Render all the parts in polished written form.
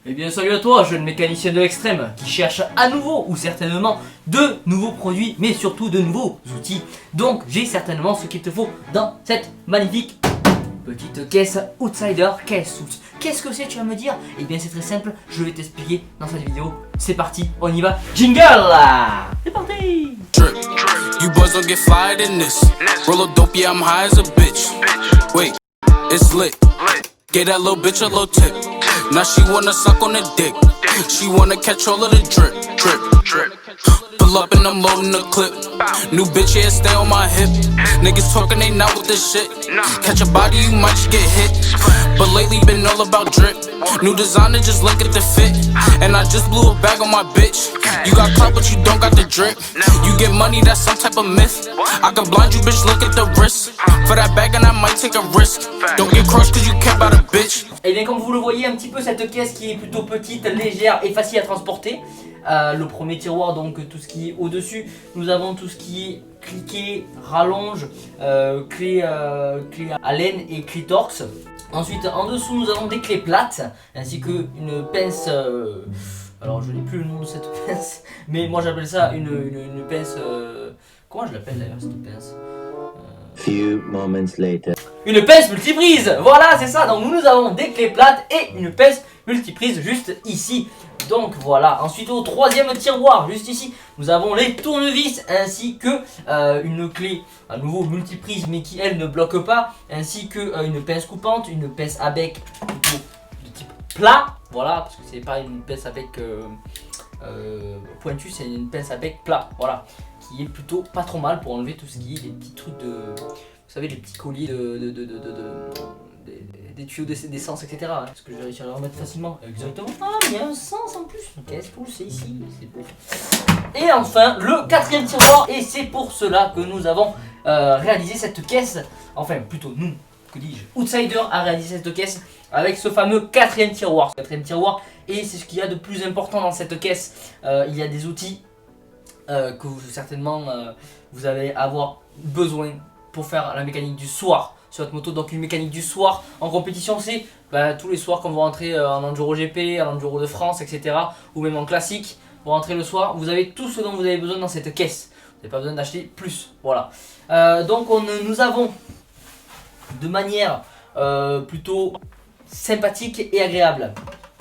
Eh bien salut à toi, jeune mécanicien de l'extrême qui cherche à nouveau ou certainement de nouveaux produits mais surtout de nouveaux outils. Donc j'ai certainement ce qu'il te faut dans cette magnifique petite caisse Outsider Caisse. Qu'est-ce que c'est, tu vas me dire? Eh bien c'est très simple, je vais t'expliquer dans cette vidéo. C'est parti, on y va, jingle! C'est parti! You boys don't get fired in this. Roll a dope, yeah, I'm high as a bitch. Wait, it's lit. Gave that little bitch a little tip. Now she wanna suck on the dick. She wanna catch all of the drip, drip, drip. Pull up and I'm loading the clip. New bitch, yeah, stay on my hip. Niggas talking, they not with this shit. Catch a body, you might just get hit. But lately been all about drip. New designer, just look at the fit. And I just blew a bag on my bitch. You got clout, but you don't got the drip. You get money, that's some type of myth. I can blind you, bitch, look at the wrist. For that bag, and I might take a risk. Don't get crushed, cause you care about a bitch. Et bien comme vous le voyez un petit peu cette caisse qui est plutôt petite, légère et facile à transporter. Le premier tiroir, donc tout ce qui est au dessus, nous avons tout ce qui est cliquet, rallonge, clé Allen et clé Torx. Ensuite en dessous nous avons des clés plates ainsi que une pince, alors je n'ai plus le nom de cette pince, mais moi j'appelle ça une pince, comment je l'appelle d'ailleurs cette pince? Few moments later. Une pince multiprise, voilà c'est ça. Donc nous avons des clés plates et une pince multiprise juste ici. Donc voilà, ensuite au troisième tiroir juste ici nous avons les tournevis ainsi que une clé à nouveau multiprise mais qui elle ne bloque pas, ainsi que une pince coupante, une pince à bec plutôt de type plat, voilà, parce que c'est pas une pince à bec pointu, c'est une pince à bec plat, voilà, qui est plutôt pas trop mal pour enlever tout ce qui est des petits trucs de, vous savez, les petits colliers des tuyaux d'essence, etc. Est-ce que je vais réussir à le remettre facilement? Exactement. Ah, mais il y a un sens en plus. Ok, c'est ici, c'est beau. Et enfin, le quatrième tiroir, et c'est pour cela que nous avons réalisé cette caisse. Enfin, plutôt nous, que dis-je, Outsider a réalisé cette caisse avec ce fameux quatrième tiroir. Et c'est ce qu'il y a de plus important dans cette caisse. Il y a des outils que certainement vous allez avoir besoin pour faire la mécanique du soir sur votre moto. Donc une mécanique du soir en compétition, c'est tous les soirs quand vous rentrez en enduro GP, en enduro de France, etc. ou même en classique, vous rentrez le soir, vous avez tout ce dont vous avez besoin dans cette caisse. Vous n'avez pas besoin d'acheter plus, voilà. Donc nous avons de manière plutôt sympathique et agréable.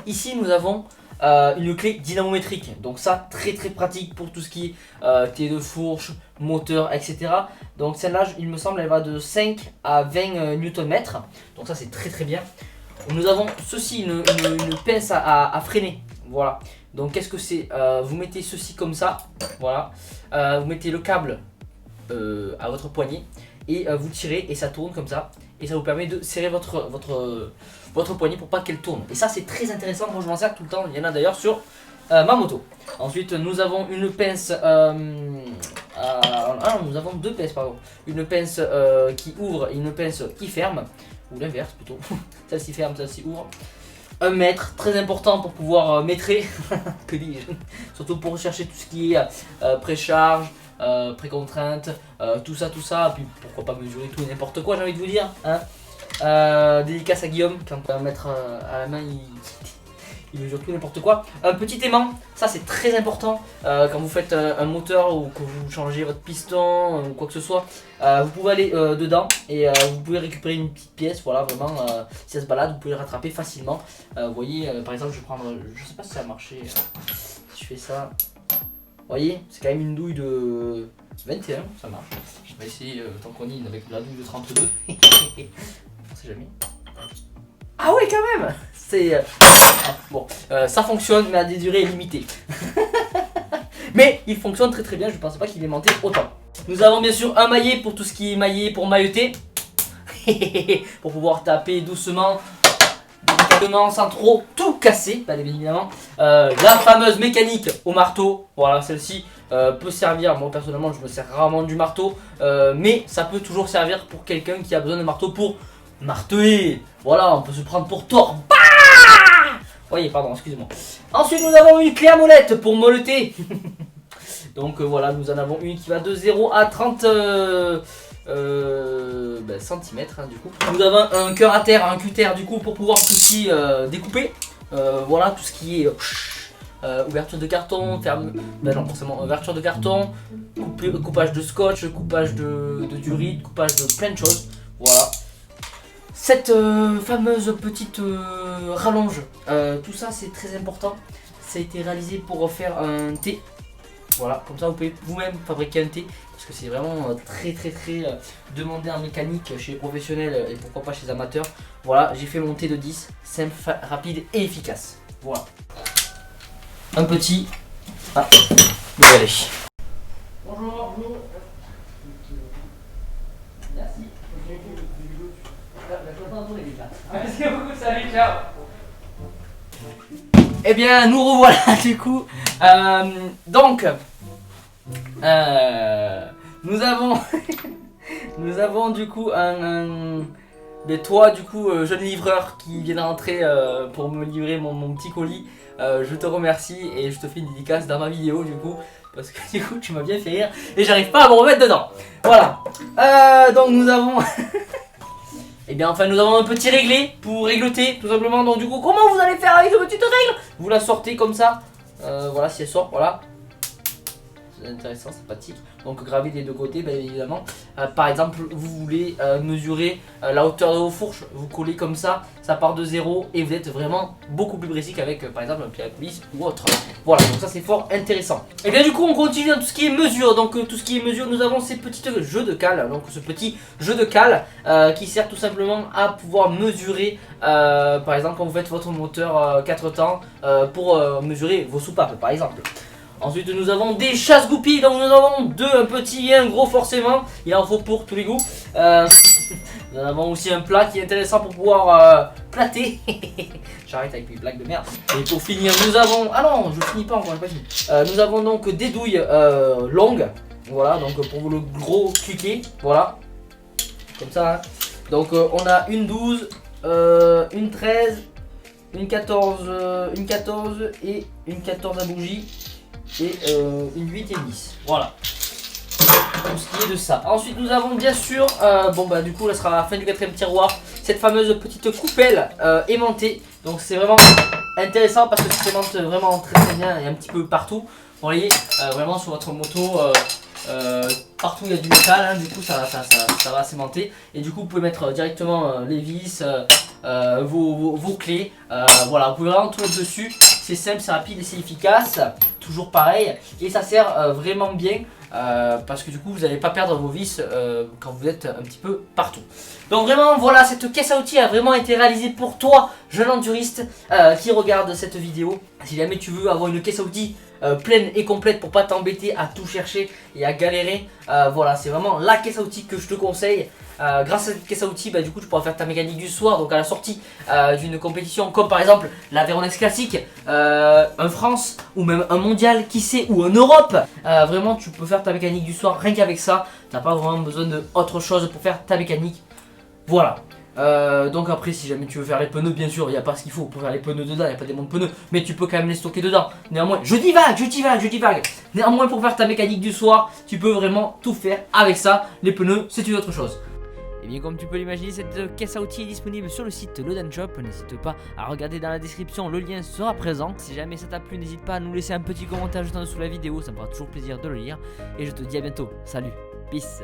Ici nous avons une clé dynamométrique, donc ça très pratique pour tout ce qui est thé de fourche, moteur, etc. Donc celle-là il me semble elle va de 5 à 20 Nm, donc ça c'est très bien. Nous avons ceci, une pince à freiner, voilà. Donc qu'est-ce que c'est? Vous mettez ceci comme ça, voilà. Vous mettez le câble à votre poignet et vous tirez et ça tourne comme ça, et ça vous permet de serrer votre poignet pour pas qu'elle tourne. Et ça c'est très intéressant, moi je m'en sers tout le temps, il y en a d'ailleurs sur ma moto. Ensuite nous avons une pince, nous avons deux pinces pardon. Une pince qui ouvre et une pince qui ferme, ou l'inverse plutôt, celle-ci ferme, celle-ci ouvre. 1 mètre, très important pour pouvoir maîtrer, que dis-je, surtout pour rechercher tout ce qui est précharge, précontrainte, tout ça, puis pourquoi pas mesurer tout et n'importe quoi, j'ai envie de vous dire, hein. Dédicace à Guillaume, quand on va mettre à la main il mesure tout n'importe quoi. Un petit aimant, ça c'est très important quand vous faites un moteur ou que vous changez votre piston ou quoi que ce soit. Vous pouvez aller dedans et vous pouvez récupérer une petite pièce, voilà, vraiment si ça se balade vous pouvez le rattraper facilement. Vous voyez par exemple je vais prendre, je sais pas si ça a marché, si je fais ça, vous voyez c'est quand même une douille de 21, ça marche. Je vais essayer tant qu'on y est avec la douille de 32. On sait jamais. Ah ouais quand même. C'est bon, ça fonctionne mais à des durées limitées. Mais il fonctionne très bien, je ne pensais pas qu'il aimantait autant. Nous avons bien sûr un maillet pour tout ce qui est maillet pour mailleter. Pour pouvoir taper doucement, délicatement, sans trop tout casser, bien évidemment. La fameuse mécanique au marteau, voilà celle-ci peut servir, moi personnellement je me sers rarement du marteau, mais ça peut toujours servir pour quelqu'un qui a besoin de marteau pour marteler. Voilà, on peut se prendre pour Thor. Voyez, pardon, excusez-moi. Ensuite, nous avons une clé à molette pour moleter. Donc voilà, nous en avons une qui va de 0 à 30 cm, hein, du coup. Nous avons un cœur à terre, un cutter du coup pour pouvoir aussi découper. Voilà, tout ce qui est ouverture de carton, non forcément ouverture de carton, coupage de scotch, coupage de durite, coupage de plein de choses. Voilà. Cette fameuse petite rallonge, tout ça c'est très important. Ça a été réalisé pour faire un thé. Voilà, comme ça vous pouvez vous-même fabriquer un thé. Parce que c'est vraiment très demandé en mécanique chez les professionnels et pourquoi pas chez les amateurs. Voilà, j'ai fait mon thé de 10, simple, rapide et efficace. Voilà. Un petit. Ah, vous allez. Bonjour, bonjour. Merci. Merci beaucoup, salut, ciao. Eh bien, nous revoilà du coup. Donc, nous avons, nous avons du coup mais toi, du coup, jeune livreur qui vient d'entrer pour me livrer mon petit colis. Je te remercie et je te fais une dédicace dans ma vidéo du coup. Parce que du coup, tu m'as bien fait rire et j'arrive pas à me remettre dedans. Voilà. Donc, nous avons. Et bien enfin nous avons un petit réglé pour régloter tout simplement. Donc du coup comment vous allez faire avec cette petite règle? Vous la sortez comme ça. Voilà, si elle sort, voilà. C'est intéressant, c'est pratique. Donc graver des deux côtés bien évidemment. Par exemple vous voulez mesurer la hauteur de vos fourches. Vous collez comme ça part de 0 et vous êtes vraiment beaucoup plus précis qu'avec par exemple un pied à police ou autre. Voilà, donc ça c'est fort intéressant. Et bien du coup on continue dans tout ce qui est mesure. Donc tout ce qui est mesure, nous avons ces petits jeux de cale. Donc ce petit jeu de cale qui sert tout simplement à pouvoir mesurer par exemple quand vous faites votre moteur 4 temps pour mesurer vos soupapes par exemple. Ensuite nous avons des chasse-goupilles, donc nous avons deux, un petit et un gros forcément, il en faut pour tous les goûts. Nous avons aussi un plat qui est intéressant pour pouvoir plater. J'arrête avec mes blagues de merde. Et pour finir nous avons, ah non je finis pas encore, j'ai pas fini. Nous avons donc des douilles longues, voilà, donc pour le gros cliquet, voilà, comme ça. Hein. Donc on a une 12, une 13, une 14 et une 14 à bougie. Et une 8 et 10. Voilà. Tout ce qui est de ça. Ensuite nous avons bien sûr, bon bah du coup là sera la fin du 4ème tiroir, cette fameuse petite coupelle aimantée. Donc c'est vraiment intéressant parce que ça s'aimante vraiment très bien et un petit peu partout. Vous voyez, vraiment sur votre moto, partout il y a du métal, hein, du coup ça va s'aimanter. Et du coup vous pouvez mettre directement les vis, vos clés, voilà, vous pouvez vraiment tout mettre dessus. C'est simple, c'est rapide et c'est efficace, toujours pareil, et ça sert vraiment bien parce que du coup vous n'allez pas perdre vos vis quand vous êtes un petit peu partout. Donc vraiment voilà, cette caisse à outils a vraiment été réalisée pour toi, jeune enduriste qui regarde cette vidéo. Si jamais tu veux avoir une caisse à outils pleine et complète pour pas t'embêter à tout chercher et à galérer, voilà, c'est vraiment la caisse à outils que je te conseille. Grâce à cette caisse à outils, bah, du coup tu pourras faire ta mécanique du soir, donc à la sortie d'une compétition comme par exemple la Véronex classique, un France ou même un mondial qui sait, ou en Europe. Vraiment tu peux faire ta mécanique du soir rien qu'avec ça, t'as pas vraiment besoin d'autre chose pour faire ta mécanique. Voilà. Donc après si jamais tu veux faire les pneus, bien sûr il n'y a pas ce qu'il faut pour faire les pneus dedans, il n'y a pas des monts de pneus, mais tu peux quand même les stocker dedans. Néanmoins, je divague. Néanmoins pour faire ta mécanique du soir, tu peux vraiment tout faire avec ça. Les pneus c'est une autre chose. Et bien comme tu peux l'imaginer, cette caisse à outils est disponible sur le site Loaden Shop. N'hésite pas à regarder dans la description, le lien sera présent. Si jamais ça t'a plu, n'hésite pas à nous laisser un petit commentaire juste en dessous de la vidéo, ça me fera toujours plaisir de le lire. Et je te dis à bientôt, salut, peace.